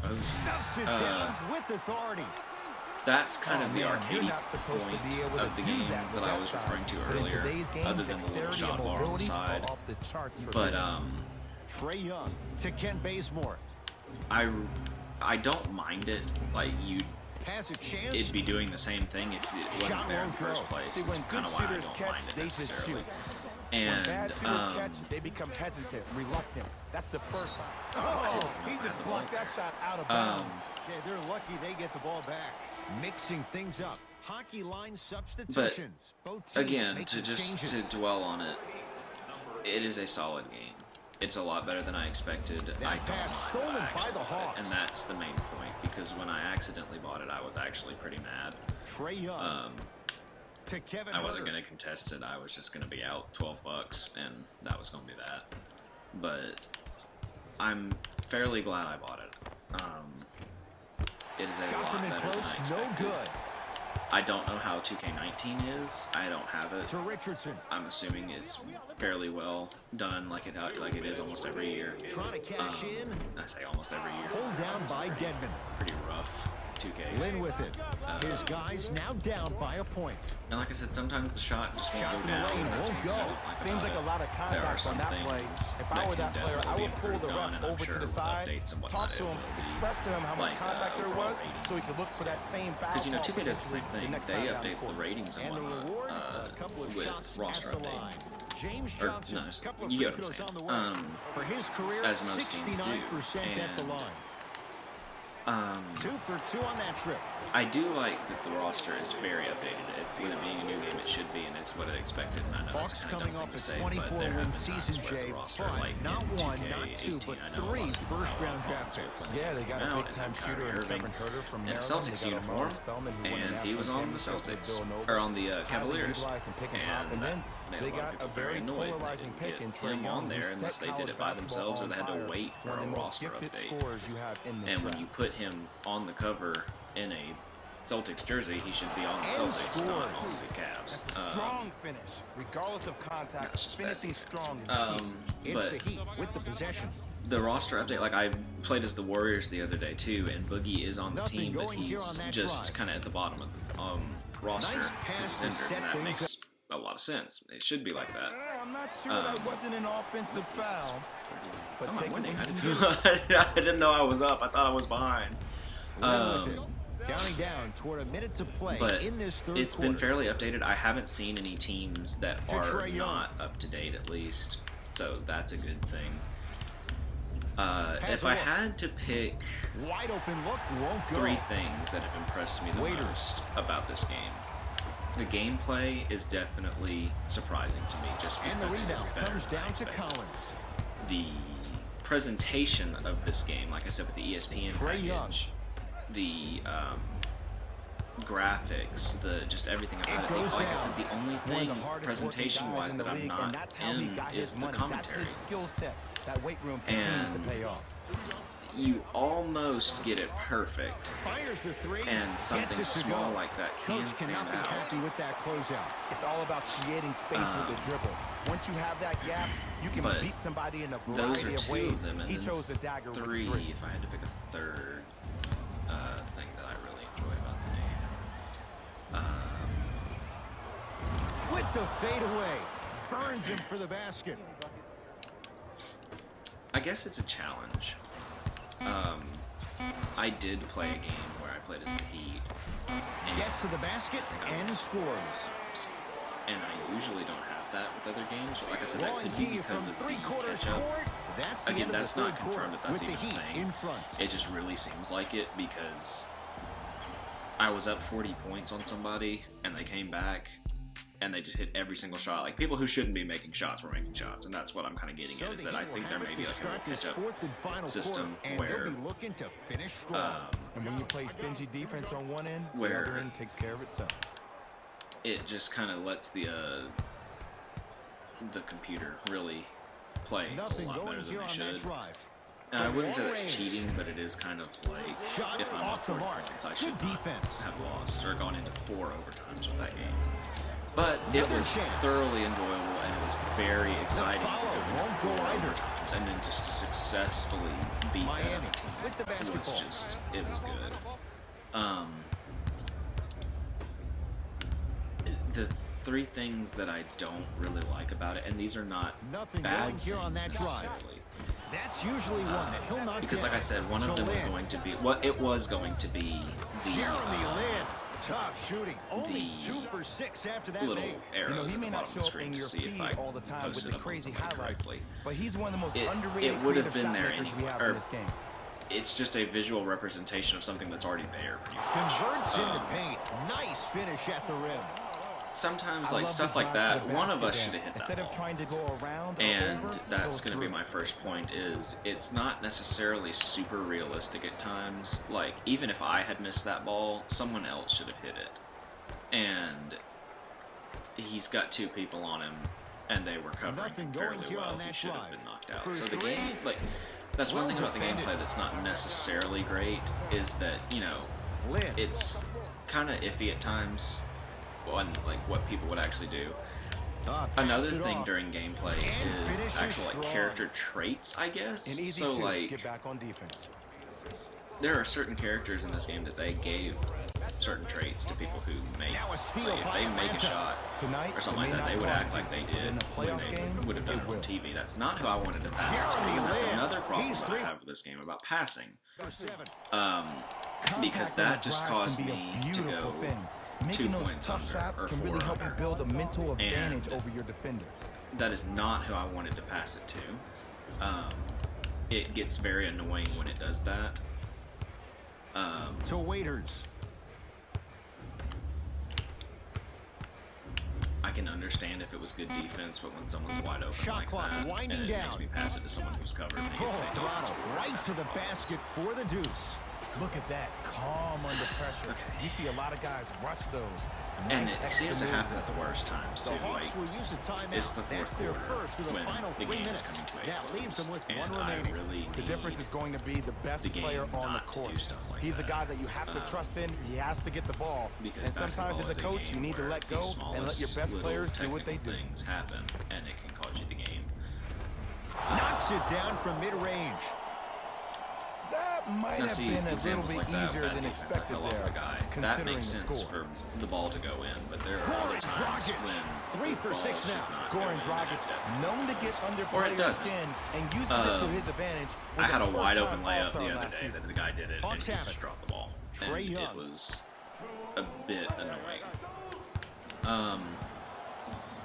Speaker 1: oh,
Speaker 2: stuffs it down with authority.
Speaker 1: that's kind of the
Speaker 3: man, you're
Speaker 1: arcade
Speaker 3: not supposed to
Speaker 1: point
Speaker 3: be able to
Speaker 1: of the
Speaker 3: do
Speaker 1: game
Speaker 3: that with
Speaker 1: that I
Speaker 3: that
Speaker 1: was
Speaker 3: size.
Speaker 1: referring to
Speaker 3: But in
Speaker 1: earlier,
Speaker 3: today's game,
Speaker 1: other than the little
Speaker 3: dexterity
Speaker 1: shot
Speaker 3: and
Speaker 1: bar on the
Speaker 3: mobility
Speaker 1: side.
Speaker 3: are off the charts for
Speaker 1: But
Speaker 3: bigs.
Speaker 2: Trae Young to Ken Bazemore.
Speaker 1: I don't mind it. Like
Speaker 2: Has a chance.
Speaker 1: it'd be doing the same thing if it wasn't
Speaker 2: Shot
Speaker 1: there in the
Speaker 2: won't
Speaker 1: first
Speaker 2: go.
Speaker 1: place.
Speaker 3: See, when
Speaker 1: It's kind
Speaker 3: good
Speaker 1: of why I
Speaker 3: shooters
Speaker 1: don't
Speaker 3: catch,
Speaker 1: mind it
Speaker 3: they just
Speaker 1: necessarily.
Speaker 3: shoot. When
Speaker 1: And
Speaker 3: bad shooters catch, they become hesitant, reluctant. That's the first sign. Oh, he just blocked that shot out of bounds.
Speaker 2: Yeah, they're lucky they get the ball back. Mixing things up. Hockey line substitutions. Both teams
Speaker 1: again,
Speaker 2: making
Speaker 1: to
Speaker 2: changes.
Speaker 1: dwell on it, it is a solid game. It's a lot better than I expected. I don't
Speaker 2: pass
Speaker 1: mind
Speaker 2: stolen
Speaker 1: that I
Speaker 2: by
Speaker 1: actually
Speaker 2: the
Speaker 1: bought it,
Speaker 2: Hawks.
Speaker 1: and that's the main point. Because when I accidentally bought it, I was actually pretty mad.
Speaker 2: Trae Young to Kevin
Speaker 1: I wasn't
Speaker 2: Huerter.
Speaker 1: going to contest it. I was just going to be out $12, and that was going to be that. But I'm fairly glad I bought it. It is a
Speaker 2: Shot
Speaker 1: lot
Speaker 2: from in
Speaker 1: better than I
Speaker 2: close, no
Speaker 1: expected.
Speaker 2: good.
Speaker 1: I don't know how 2K19 is. I don't have it.
Speaker 2: To Richardson.
Speaker 1: I'm assuming it's fairly well done, like it is almost every year.
Speaker 2: Trying to cash in.
Speaker 1: I say almost every year.
Speaker 2: Pulled down by Dedmon.
Speaker 1: Pretty rough 2Ks.
Speaker 2: Lynn with it. His guys now down by a point.
Speaker 1: And like I said, sometimes the shot just won't
Speaker 2: Shot
Speaker 1: go
Speaker 2: from the
Speaker 1: down.
Speaker 2: lane
Speaker 1: That's
Speaker 2: won't
Speaker 1: what I
Speaker 2: go.
Speaker 1: don't like
Speaker 3: Seems
Speaker 1: about
Speaker 3: like a
Speaker 1: it.
Speaker 3: lot of
Speaker 1: There are
Speaker 3: contact
Speaker 1: some
Speaker 3: on that play.
Speaker 1: things
Speaker 3: If I
Speaker 1: that
Speaker 3: were
Speaker 1: can
Speaker 3: that player, I
Speaker 1: definitely
Speaker 3: would
Speaker 1: be
Speaker 3: pull the
Speaker 1: improved on,
Speaker 3: ref
Speaker 1: and I'm
Speaker 3: over
Speaker 1: sure
Speaker 3: to the
Speaker 1: with
Speaker 3: side,
Speaker 1: updates and whatnot,
Speaker 3: talk
Speaker 1: it
Speaker 3: to him,
Speaker 1: will be,
Speaker 3: express to him how much
Speaker 1: like,
Speaker 3: contact there
Speaker 1: overall
Speaker 3: was,
Speaker 1: rating.
Speaker 3: so he could look for that same foul.
Speaker 1: Because, you know,
Speaker 3: call
Speaker 1: 2K does the same
Speaker 3: potentially
Speaker 1: thing.
Speaker 3: next
Speaker 1: They
Speaker 3: time down
Speaker 1: update the
Speaker 3: court.
Speaker 1: ratings and
Speaker 2: And the
Speaker 1: whatnot
Speaker 2: reward, a couple of
Speaker 1: with
Speaker 2: shots
Speaker 1: roster
Speaker 2: at the line.
Speaker 1: updates.
Speaker 2: James
Speaker 1: Or,
Speaker 2: Johnson,
Speaker 1: not necessarily.
Speaker 2: couple of
Speaker 1: You
Speaker 2: free
Speaker 1: get what I'm
Speaker 2: throws on the
Speaker 1: saying.
Speaker 2: way. For his career,
Speaker 1: As most teams do.
Speaker 2: 69% at the
Speaker 1: And,
Speaker 2: line. 2 for 2 on that trip.
Speaker 1: I do like that the roster is very updated. With it being a new game, it should be, and it's what I expected. And I know
Speaker 2: Hawks
Speaker 1: that's kind of
Speaker 2: coming
Speaker 1: dumb
Speaker 2: off
Speaker 1: thing to
Speaker 2: a
Speaker 1: say, but
Speaker 2: 24
Speaker 1: there have
Speaker 2: win
Speaker 1: been
Speaker 2: season,
Speaker 1: times where
Speaker 2: Jay,
Speaker 1: the roster,
Speaker 2: but
Speaker 1: like
Speaker 2: not
Speaker 1: in
Speaker 2: 1,
Speaker 1: 2K18,
Speaker 2: not 2, but
Speaker 1: I know a lot
Speaker 2: 3
Speaker 1: of people
Speaker 2: first-round
Speaker 1: have
Speaker 2: draft
Speaker 1: playing
Speaker 2: picks.
Speaker 3: Yeah, they got
Speaker 1: him
Speaker 3: a
Speaker 1: out,
Speaker 3: big-time
Speaker 1: and then
Speaker 3: shooter in
Speaker 1: Kyrie
Speaker 3: Kevin
Speaker 1: Irving
Speaker 3: Huerter from
Speaker 1: in a
Speaker 3: Maryland.
Speaker 1: Celtics
Speaker 3: They got
Speaker 1: uniform,
Speaker 3: Omar Spellman, who won
Speaker 1: and
Speaker 3: the
Speaker 1: he was
Speaker 3: national
Speaker 1: on the
Speaker 3: championship with
Speaker 1: Celtics,
Speaker 3: Villanova.
Speaker 1: or on the
Speaker 3: Highly
Speaker 1: Cavaliers,
Speaker 3: utilized in pick and pop, and then
Speaker 1: made
Speaker 3: they
Speaker 1: lot of
Speaker 3: got
Speaker 1: people
Speaker 3: a very
Speaker 1: annoyed.
Speaker 3: polarizing
Speaker 1: They
Speaker 3: pick in
Speaker 1: didn't
Speaker 3: Trae
Speaker 1: get him
Speaker 3: Young,
Speaker 1: on there
Speaker 3: who
Speaker 1: unless
Speaker 3: set
Speaker 1: they did
Speaker 3: college
Speaker 1: it by themselves, or they had to
Speaker 3: basketball on
Speaker 1: wait
Speaker 3: fire.
Speaker 1: for
Speaker 3: One
Speaker 1: a
Speaker 3: of the most
Speaker 1: roster
Speaker 3: gifted
Speaker 1: update.
Speaker 3: scorers you have in this
Speaker 1: And
Speaker 3: draft.
Speaker 1: when you put him on the cover in a Celtics jersey, he should be on the Celtics, not on the Cavs.
Speaker 3: That's a strong finish, regardless of contact.
Speaker 1: That's just bad
Speaker 3: Finishing
Speaker 1: defense.
Speaker 3: strong is the key.
Speaker 2: It's
Speaker 1: But
Speaker 2: the Heat with the possession.
Speaker 1: the roster update, like I played as the Warriors the other day too, and Boogie is on the
Speaker 2: Nothing
Speaker 1: team, but
Speaker 2: going here
Speaker 1: he's
Speaker 2: on that
Speaker 1: just
Speaker 2: drive.
Speaker 1: kind of at the bottom of the roster
Speaker 2: Nice
Speaker 1: because
Speaker 2: pass
Speaker 1: he's
Speaker 2: to
Speaker 1: injured,
Speaker 2: set
Speaker 1: and that
Speaker 2: things
Speaker 1: makes a lot of sense. It should be like that.
Speaker 3: I'm not sure that wasn't an offensive foul. But
Speaker 1: I'm
Speaker 3: take
Speaker 1: winning.
Speaker 3: it
Speaker 1: I
Speaker 3: when you
Speaker 1: didn't,
Speaker 3: can.
Speaker 1: I didn't know I was up. I thought I was behind.
Speaker 2: Lynn with it. Counting down toward a minute to play
Speaker 1: But
Speaker 2: in this third
Speaker 1: it's
Speaker 2: quarter.
Speaker 1: been fairly updated. I haven't seen any teams that
Speaker 2: To
Speaker 1: are
Speaker 2: Trae Young.
Speaker 1: not up to date, at least. So that's a good thing.
Speaker 2: Has
Speaker 1: If
Speaker 2: a
Speaker 1: I
Speaker 2: look.
Speaker 1: had to pick
Speaker 2: Wide open look, won't go.
Speaker 1: 3 things that have impressed me the
Speaker 2: Waiters.
Speaker 1: most about this game, the gameplay is definitely surprising to me, just because
Speaker 2: And the
Speaker 1: it is
Speaker 2: rebound
Speaker 1: better
Speaker 2: comes
Speaker 1: than I
Speaker 2: down to
Speaker 1: expected.
Speaker 2: Collins.
Speaker 1: The presentation of this game, like I said, with the ESPN
Speaker 2: Trae Young.
Speaker 1: package, the graphics, just everything about it.
Speaker 2: goes
Speaker 1: Like I
Speaker 2: down.
Speaker 1: said, the only
Speaker 3: One
Speaker 1: thing
Speaker 3: of the hardest
Speaker 1: presentation-wise
Speaker 3: working guys
Speaker 1: that
Speaker 3: in the
Speaker 1: I'm
Speaker 3: league,
Speaker 1: not
Speaker 3: and that's how he
Speaker 1: in
Speaker 3: got
Speaker 1: is
Speaker 3: his
Speaker 1: the
Speaker 3: money.
Speaker 1: commentary.
Speaker 3: That's his skill set. That weight room continues to
Speaker 1: And
Speaker 3: pay off.
Speaker 1: You almost get it perfect,
Speaker 2: Fires the 3.
Speaker 1: and something
Speaker 2: gets it to
Speaker 1: small
Speaker 2: go.
Speaker 1: like that can
Speaker 2: Coach
Speaker 1: stand
Speaker 2: cannot be
Speaker 1: out.
Speaker 2: happy with that closeout.
Speaker 3: It's all about creating space with the dribble. Once you have that gap, you can
Speaker 1: But
Speaker 3: beat somebody in a
Speaker 1: Those
Speaker 3: variety
Speaker 1: are
Speaker 3: of
Speaker 1: 2
Speaker 3: ways.
Speaker 1: of them, and
Speaker 3: He
Speaker 1: then
Speaker 3: chose the dagger with
Speaker 1: 3,
Speaker 3: 3.
Speaker 1: if I had to pick a third thing that I really enjoy about the game.
Speaker 2: With the fadeaway. Burns him for the basket.
Speaker 1: I guess it's a challenge. I did play a game where I played as the Heat. And
Speaker 2: Gets to the basket and scores.
Speaker 1: And I usually don't have that with other games, but like I said, that
Speaker 2: Blowing
Speaker 1: could be
Speaker 2: key
Speaker 1: because
Speaker 2: from
Speaker 1: of the
Speaker 2: three-quarters
Speaker 1: catch-up.
Speaker 2: court. That's the
Speaker 1: Again,
Speaker 2: end of
Speaker 1: that's
Speaker 2: the
Speaker 1: not
Speaker 2: third
Speaker 1: confirmed
Speaker 2: quarter
Speaker 1: that that's
Speaker 2: with
Speaker 1: even
Speaker 2: the
Speaker 1: a
Speaker 2: Heat
Speaker 1: thing.
Speaker 2: in front.
Speaker 1: It just really seems like it because I was up 40 points on somebody, and they came back, and they just hit every single shot. Like, people who shouldn't be making shots were making shots, and that's what I'm kind of getting at, is that I think there may be like a real catch-up system where
Speaker 3: and when you play stingy defense on one end, the
Speaker 1: where
Speaker 3: other end takes care of itself.
Speaker 1: it just kind of lets the computer really play a lot better than they should. And I wouldn't say that's cheating, but it is kind of like, if I'm up 40 points, I should not have lost or gone into 4 overtimes with that game. But it was thoroughly enjoyable, and it was very exciting to go into 4 overtimes, and then just to successfully beat
Speaker 2: Miami
Speaker 1: that team.
Speaker 2: with the basketball.
Speaker 1: It was good. The 3 things that I don't really like about it, and these are not bad
Speaker 2: going here on that drive.
Speaker 1: necessarily.
Speaker 2: That's usually one that he'll not
Speaker 1: Because
Speaker 2: get.
Speaker 1: like I said, one of them was going to be, well, it was going to be
Speaker 2: Jeremy
Speaker 1: the
Speaker 2: Lin, tough shooting. Only
Speaker 1: the
Speaker 2: 2 for 6 after that
Speaker 1: little
Speaker 2: make.
Speaker 1: arrows
Speaker 3: He
Speaker 1: at
Speaker 3: may
Speaker 1: the
Speaker 3: not
Speaker 1: bottom of
Speaker 3: show
Speaker 1: the
Speaker 3: up
Speaker 1: screen
Speaker 3: in
Speaker 1: to
Speaker 3: your
Speaker 1: see if
Speaker 3: feed
Speaker 1: I
Speaker 3: all the time with
Speaker 1: posted
Speaker 3: the
Speaker 1: up on
Speaker 3: crazy
Speaker 1: somebody
Speaker 3: highlights,
Speaker 1: correctly.
Speaker 3: but he's one of the most underrated
Speaker 1: It would have
Speaker 3: creative
Speaker 1: been
Speaker 3: shot
Speaker 1: there
Speaker 3: makers we
Speaker 1: anyway.
Speaker 3: have
Speaker 1: Or
Speaker 3: in this game.
Speaker 1: it's just a visual representation of something that's already there, pretty much.
Speaker 2: Converts in the paint. Nice finish at the rim.
Speaker 1: Sometimes,
Speaker 3: I
Speaker 1: like,
Speaker 3: love
Speaker 1: stuff
Speaker 3: the
Speaker 1: like
Speaker 3: drive to
Speaker 1: that,
Speaker 3: the
Speaker 1: one of
Speaker 3: basket
Speaker 1: us should
Speaker 3: then.
Speaker 1: have hit that
Speaker 3: Instead
Speaker 1: ball.
Speaker 3: of trying to go around or
Speaker 1: And
Speaker 3: over,
Speaker 1: that's
Speaker 3: go
Speaker 1: going to be
Speaker 3: through.
Speaker 1: my first point, is it's not necessarily super realistic at times. Like, even if I had missed that ball, someone else should have hit it. And he's got 2 people on him, and they were covering him fairly well. He should have been knocked out. So the game, like, that's one thing about the gameplay that's not necessarily great, is that, you know, it's kind of iffy at times on, like, what people would actually do. Another thing during gameplay is actual, like, character traits, I guess.
Speaker 3: An easy
Speaker 1: So,
Speaker 3: 2,
Speaker 1: like,
Speaker 3: get back on defense.
Speaker 1: there are certain characters in this game that they gave certain traits to people who make,
Speaker 2: Now a steal
Speaker 1: like, if
Speaker 2: by
Speaker 1: they make a
Speaker 2: Atlanta.
Speaker 1: shot
Speaker 3: Tonight,
Speaker 1: or something
Speaker 3: it
Speaker 1: like
Speaker 3: may
Speaker 1: that, they
Speaker 3: not
Speaker 1: would
Speaker 3: cost
Speaker 1: act like
Speaker 3: you,
Speaker 1: they
Speaker 3: but
Speaker 1: did
Speaker 3: in a
Speaker 1: when
Speaker 3: playoff
Speaker 1: they
Speaker 3: game,
Speaker 1: would have done
Speaker 3: it
Speaker 1: it on
Speaker 3: will.
Speaker 1: TV. That's not who I wanted to pass it to.
Speaker 2: Jeremy
Speaker 1: And that's
Speaker 2: Lin.
Speaker 1: another problem
Speaker 2: He's
Speaker 1: that I
Speaker 2: 3
Speaker 1: have with this game about passing.
Speaker 2: for 7.
Speaker 1: Because
Speaker 3: Contact on
Speaker 1: that
Speaker 3: a
Speaker 1: just
Speaker 3: drive
Speaker 1: caused
Speaker 3: can be
Speaker 1: me
Speaker 3: a
Speaker 1: to
Speaker 3: beautiful
Speaker 1: go
Speaker 3: thing.
Speaker 1: 2
Speaker 3: Making those
Speaker 1: points
Speaker 3: tough
Speaker 1: under
Speaker 3: shots
Speaker 1: or
Speaker 3: can
Speaker 1: 4
Speaker 3: really help you
Speaker 1: under.
Speaker 3: build a mental advantage
Speaker 1: And
Speaker 3: over your defender.
Speaker 1: that is not who I wanted to pass it to. It gets very annoying when it does that.
Speaker 2: To Waiters.
Speaker 1: I can understand if it was good defense, but when someone's wide open
Speaker 2: Shot
Speaker 1: like
Speaker 2: clock
Speaker 1: that, and
Speaker 2: winding
Speaker 1: it makes
Speaker 2: down.
Speaker 1: me pass it to someone who's covered, and they
Speaker 2: Full
Speaker 1: get to make
Speaker 2: throttle.
Speaker 1: offensive board,
Speaker 2: Right
Speaker 1: that's
Speaker 2: to
Speaker 1: a
Speaker 2: the
Speaker 1: problem.
Speaker 2: basket for the deuce.
Speaker 3: Look at that, calm under pressure.
Speaker 1: Okay.
Speaker 3: You see a lot of guys rush those.
Speaker 1: And
Speaker 3: Nice
Speaker 1: it
Speaker 3: extra
Speaker 1: seems to
Speaker 3: move
Speaker 1: happen
Speaker 3: there.
Speaker 1: at the worst times,
Speaker 2: The
Speaker 1: too.
Speaker 2: Hawks
Speaker 1: Like,
Speaker 2: will use a timeout.
Speaker 1: it's the
Speaker 2: That's
Speaker 1: fourth
Speaker 2: their
Speaker 1: quarter
Speaker 2: first of the
Speaker 1: when
Speaker 2: final
Speaker 1: the
Speaker 2: 3
Speaker 1: game is
Speaker 2: minutes.
Speaker 1: coming to a
Speaker 2: That
Speaker 1: close,
Speaker 2: leaves them with
Speaker 1: and
Speaker 2: 1
Speaker 1: I
Speaker 2: remaining.
Speaker 1: really
Speaker 3: The difference
Speaker 1: need
Speaker 3: is going to be the best
Speaker 1: the game
Speaker 3: player on the
Speaker 1: not to
Speaker 3: court.
Speaker 1: do stuff like
Speaker 3: He's a
Speaker 1: that.
Speaker 3: guy that you have to trust in. He has to get the ball.
Speaker 1: Because
Speaker 3: And sometimes as a
Speaker 1: basketball is
Speaker 3: coach,
Speaker 1: game
Speaker 3: you need to
Speaker 1: where
Speaker 3: let
Speaker 1: the
Speaker 3: go and let your
Speaker 1: smallest
Speaker 3: best
Speaker 1: little
Speaker 3: players do what they do.
Speaker 1: technical things happen, and it can cost you the game.
Speaker 2: Knocks it down from mid-range.
Speaker 3: That might
Speaker 1: Now,
Speaker 3: have
Speaker 1: see,
Speaker 3: been a little
Speaker 1: examples
Speaker 3: bit
Speaker 1: like that,
Speaker 3: easier
Speaker 1: bad
Speaker 3: than
Speaker 1: defense, I
Speaker 3: expected
Speaker 1: fell off
Speaker 3: there,
Speaker 1: the guy. That
Speaker 3: considering
Speaker 1: makes
Speaker 3: the
Speaker 1: sense
Speaker 3: score.
Speaker 1: for the ball to go in, but there are
Speaker 2: Goran
Speaker 1: other times
Speaker 2: Dragic,
Speaker 1: when
Speaker 2: 3
Speaker 1: the
Speaker 2: for
Speaker 1: ball
Speaker 2: 6
Speaker 1: should
Speaker 2: now.
Speaker 1: not go
Speaker 3: Goran
Speaker 1: in,
Speaker 3: Dragic,
Speaker 1: and it definitely
Speaker 3: known to get
Speaker 1: does.
Speaker 3: under
Speaker 1: Or it
Speaker 3: players'
Speaker 1: doesn't.
Speaker 3: skin and uses it to his advantage.
Speaker 1: I had a
Speaker 3: was
Speaker 1: wide open
Speaker 3: first-time
Speaker 1: layup
Speaker 3: All-Star
Speaker 1: the other
Speaker 3: last
Speaker 1: day
Speaker 3: season.
Speaker 1: that the guy did it,
Speaker 2: Hawks
Speaker 1: and he
Speaker 2: have
Speaker 1: just
Speaker 2: it.
Speaker 1: dropped the ball.
Speaker 2: Trae
Speaker 1: And
Speaker 2: Young.
Speaker 1: it was a bit annoying.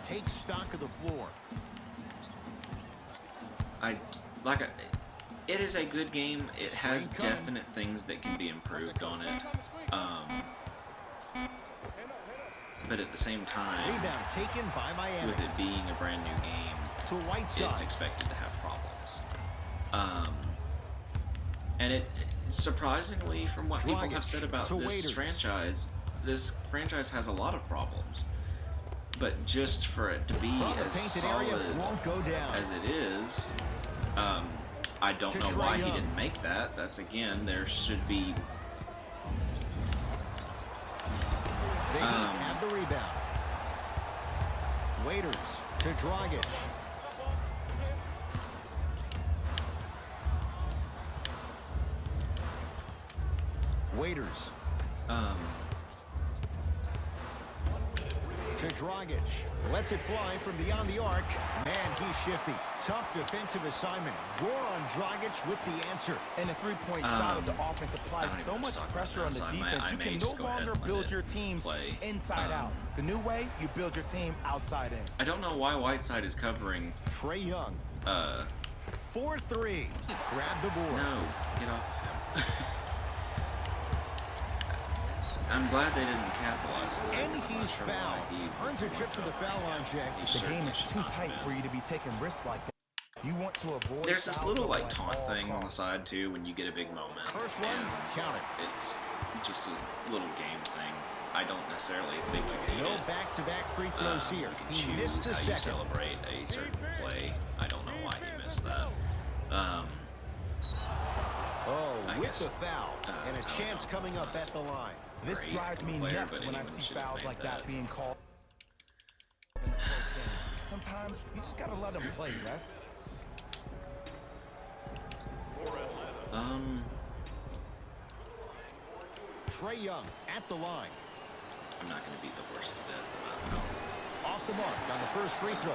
Speaker 2: Take stock of the floor.
Speaker 1: It is a good game. It has
Speaker 2: Screen coming.
Speaker 1: definite things that can be improved on it. But at the same time,
Speaker 2: Rebound taken by Miami.
Speaker 1: with it being a brand new game,
Speaker 2: To Whiteside.
Speaker 1: it's expected to have problems. And it surprisingly, from what people
Speaker 2: Dragic
Speaker 1: have said about
Speaker 2: to
Speaker 1: this
Speaker 2: Waiters.
Speaker 1: franchise has a lot of problems. But just for it to be
Speaker 2: From the
Speaker 1: as
Speaker 2: painted area,
Speaker 1: solid
Speaker 2: won't go down.
Speaker 1: as it is, I don't
Speaker 2: To
Speaker 1: know
Speaker 2: Trae
Speaker 1: why he
Speaker 2: Young.
Speaker 1: didn't make that. That's, again, there should be...
Speaker 2: The Heat have the rebound. Waiters to Dragic. Waiters. To Dragic. Lets it fly from beyond the arc. Man, he's shifty. Tough defensive assignment. Roar on Dragic with the answer.
Speaker 3: And the three-point shot of the offense applies so much pressure on the defense. You can no longer build your teams inside out. The new way, you build your team outside in.
Speaker 1: I don't know why Whiteside is covering.
Speaker 2: Trae Young. 4-3. Grab the board.
Speaker 1: No, get off of him. I'm glad they didn't capitalize on it.
Speaker 2: And he's fouled. Earns a trip to the foul line, Jack.
Speaker 3: The game is too tight for you to be taking risks like that. You want to avoid.
Speaker 1: There's this little like taunt thing on the side too when you get a big moment.
Speaker 2: First one, count it.
Speaker 1: It's just a little game thing. I don't necessarily think you hate
Speaker 2: No
Speaker 1: it.
Speaker 2: back-to-back free throws here.
Speaker 1: You can choose how you celebrate a certain play. I don't know why he missed that.
Speaker 2: With the foul and a chance coming up at the line.
Speaker 3: This drives me nuts when I see fouls like that being called in the close game. Sometimes you just gotta let them play, ref.
Speaker 2: Trae Young at the line.
Speaker 1: I'm not going to beat the horse to death about how.
Speaker 2: Off the mark on the first free throw.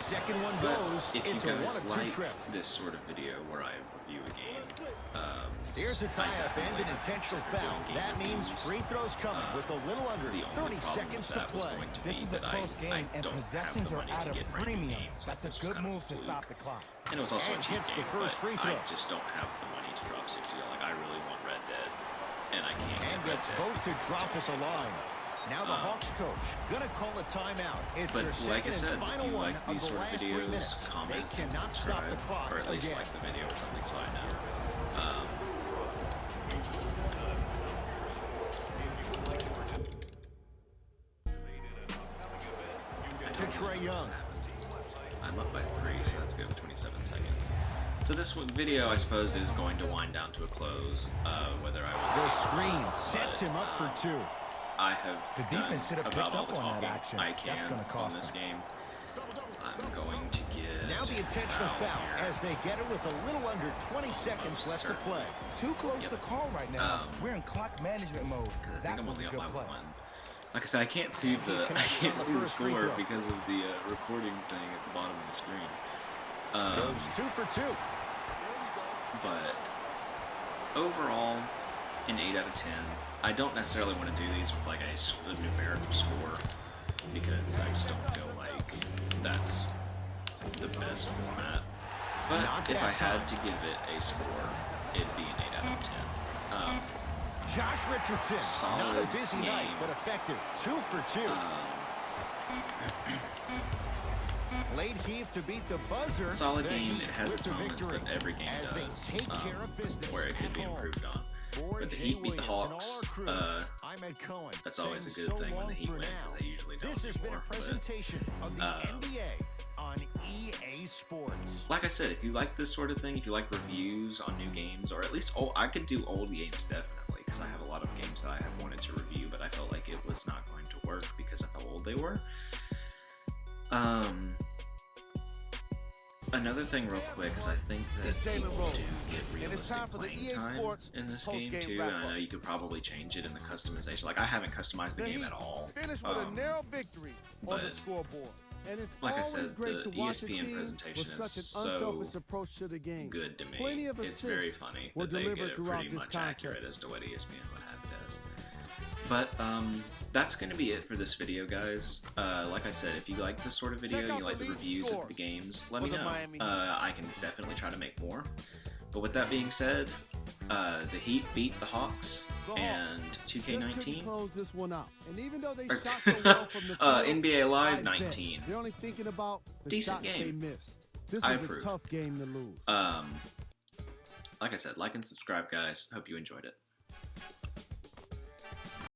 Speaker 2: Second one goes.
Speaker 1: If
Speaker 2: it's
Speaker 1: you
Speaker 2: a
Speaker 1: guys
Speaker 2: 1-2
Speaker 1: like
Speaker 2: trip.
Speaker 1: this sort of video where I review a game,
Speaker 2: Here's a tie-up and an intentional foul. That means free throws coming with a little under 30 seconds to play.
Speaker 3: This is a close game, and possessions are at a premium. That's a good move to stop the clock.
Speaker 1: And it was also a cheap
Speaker 2: hits
Speaker 1: game,
Speaker 2: the first free
Speaker 1: but
Speaker 2: throw.
Speaker 1: I just don't have the money to drop 60. Like, I really want Red Dead, and I can't
Speaker 2: And
Speaker 1: get Red
Speaker 2: gets
Speaker 1: Dead
Speaker 2: both to
Speaker 1: because it's
Speaker 2: drop
Speaker 1: so
Speaker 2: at the
Speaker 1: expensive.
Speaker 2: line. Now the Hawks coach gonna call a timeout. It's
Speaker 1: But
Speaker 2: their
Speaker 1: like I
Speaker 2: second
Speaker 1: said,
Speaker 2: and
Speaker 1: if
Speaker 2: final
Speaker 1: you
Speaker 2: one
Speaker 1: like
Speaker 2: of
Speaker 1: these
Speaker 2: the
Speaker 1: sort of
Speaker 2: last 3 minutes.
Speaker 1: videos, comment,
Speaker 2: They
Speaker 1: and
Speaker 2: cannot stop the
Speaker 1: subscribe,
Speaker 2: clock
Speaker 1: or at least
Speaker 2: again.
Speaker 1: like the video or something so I know.
Speaker 2: To Trae Young.
Speaker 1: I'm up by 3, so that's good with 27 seconds. So this video, I suppose, is going to wind down to a close, whether I
Speaker 2: The
Speaker 1: will.
Speaker 2: screen sets him up for 2.
Speaker 1: I have
Speaker 3: The defense should have
Speaker 1: done
Speaker 3: picked
Speaker 1: about
Speaker 3: up
Speaker 1: all the
Speaker 3: on that
Speaker 1: talking
Speaker 3: action.
Speaker 1: I can
Speaker 3: That's gonna
Speaker 1: on
Speaker 3: cost
Speaker 1: this
Speaker 3: them.
Speaker 1: game. I'm going to get
Speaker 2: Now the intentional foul as they get it with a little under 20 seconds left to play.
Speaker 3: Too close to call right now. We're in clock management mode.
Speaker 1: I think
Speaker 3: That
Speaker 1: I'm
Speaker 3: was a
Speaker 1: only up
Speaker 3: good
Speaker 1: by
Speaker 3: play.
Speaker 1: 1. Like I said, I can't see the score because of the recording thing at the bottom of the screen.
Speaker 2: Goes 2 for 2.
Speaker 1: But overall, an 8 out of 10. I don't necessarily want to do these with like a numerical score because I just don't feel like that's the best format. But if I had to give it a score, it'd be an 8 out of 10.
Speaker 2: Josh Richardson,
Speaker 1: Solid
Speaker 2: not a busy
Speaker 1: game.
Speaker 2: night, but effective. 2 for 2. Late heave to beat the buzzer.
Speaker 1: Solid
Speaker 2: The
Speaker 1: game.
Speaker 2: Heat
Speaker 1: It has
Speaker 2: with
Speaker 1: its
Speaker 2: the
Speaker 1: moments,
Speaker 2: victory
Speaker 1: but every game
Speaker 2: as they
Speaker 1: does.
Speaker 2: take care of business
Speaker 1: Where it could be
Speaker 2: at home.
Speaker 1: improved on.
Speaker 2: For
Speaker 1: But the
Speaker 2: Jay
Speaker 1: Heat beat the
Speaker 2: Williams and
Speaker 1: Hawks.
Speaker 2: all our crew, I'm Ed Cohen,
Speaker 1: That's always a
Speaker 2: saying
Speaker 1: good
Speaker 2: so
Speaker 1: thing when
Speaker 2: long
Speaker 1: the Heat
Speaker 2: for
Speaker 1: win
Speaker 2: now.
Speaker 1: because they usually don't
Speaker 2: This has been a
Speaker 1: anymore. But,
Speaker 2: presentation of the NBA on EA Sports.
Speaker 1: like I said, if you like this sort of thing, if you like reviews on new games, or at least I could do old games definitely, because I have a lot of games that I have wanted to review, but I felt like it was not going to work because of how old they were. Another thing real quick is I think that
Speaker 4: It's Jalen
Speaker 1: people
Speaker 4: Rose,
Speaker 1: do get
Speaker 4: and it's
Speaker 1: realistic
Speaker 4: time for the
Speaker 1: playing
Speaker 4: EA
Speaker 1: time
Speaker 4: Sports
Speaker 1: in this game
Speaker 4: post-game
Speaker 1: too, and I
Speaker 4: wrap-up.
Speaker 1: know you could probably change it in the customization. Like I haven't customized the
Speaker 4: The
Speaker 1: game
Speaker 4: Heat
Speaker 1: at all.
Speaker 4: finished with a narrow victory on the
Speaker 1: but
Speaker 4: scoreboard. And it's
Speaker 1: like I
Speaker 4: always
Speaker 1: said,
Speaker 4: great
Speaker 1: the
Speaker 4: to watch a
Speaker 1: ESPN
Speaker 4: team
Speaker 1: presentation
Speaker 4: with such
Speaker 1: is
Speaker 4: an unselfish
Speaker 1: so
Speaker 4: approach to the game.
Speaker 1: good to me.
Speaker 4: Plenty of
Speaker 1: It's very
Speaker 4: assists
Speaker 1: funny
Speaker 4: were
Speaker 1: that they get
Speaker 4: delivered
Speaker 1: it
Speaker 4: throughout
Speaker 1: pretty
Speaker 4: this
Speaker 1: much accurate
Speaker 4: contest.
Speaker 1: as to what ESPN would have it as. But that's going to be it for this video, guys. Like I said, if you like this sort of video,
Speaker 4: Check out
Speaker 1: you like
Speaker 4: the
Speaker 1: the
Speaker 4: league
Speaker 1: reviews of
Speaker 4: scores
Speaker 1: the games, let
Speaker 4: for
Speaker 1: me
Speaker 4: the
Speaker 1: know.
Speaker 4: Miami Heat.
Speaker 1: I can definitely try to make more. But with that being said, the Heat beat the Hawks, and
Speaker 4: Just couldn't
Speaker 1: 2K19.
Speaker 4: close this one out. And even though they shot so well from the field,
Speaker 1: NBA Live
Speaker 4: I bet
Speaker 1: 19.
Speaker 4: They're only thinking about the
Speaker 1: Decent
Speaker 4: shots
Speaker 1: game.
Speaker 4: they missed. This
Speaker 1: I
Speaker 4: was
Speaker 1: approve.
Speaker 4: a tough game to lose.
Speaker 1: Like I said, like and subscribe, guys. Hope you enjoyed it.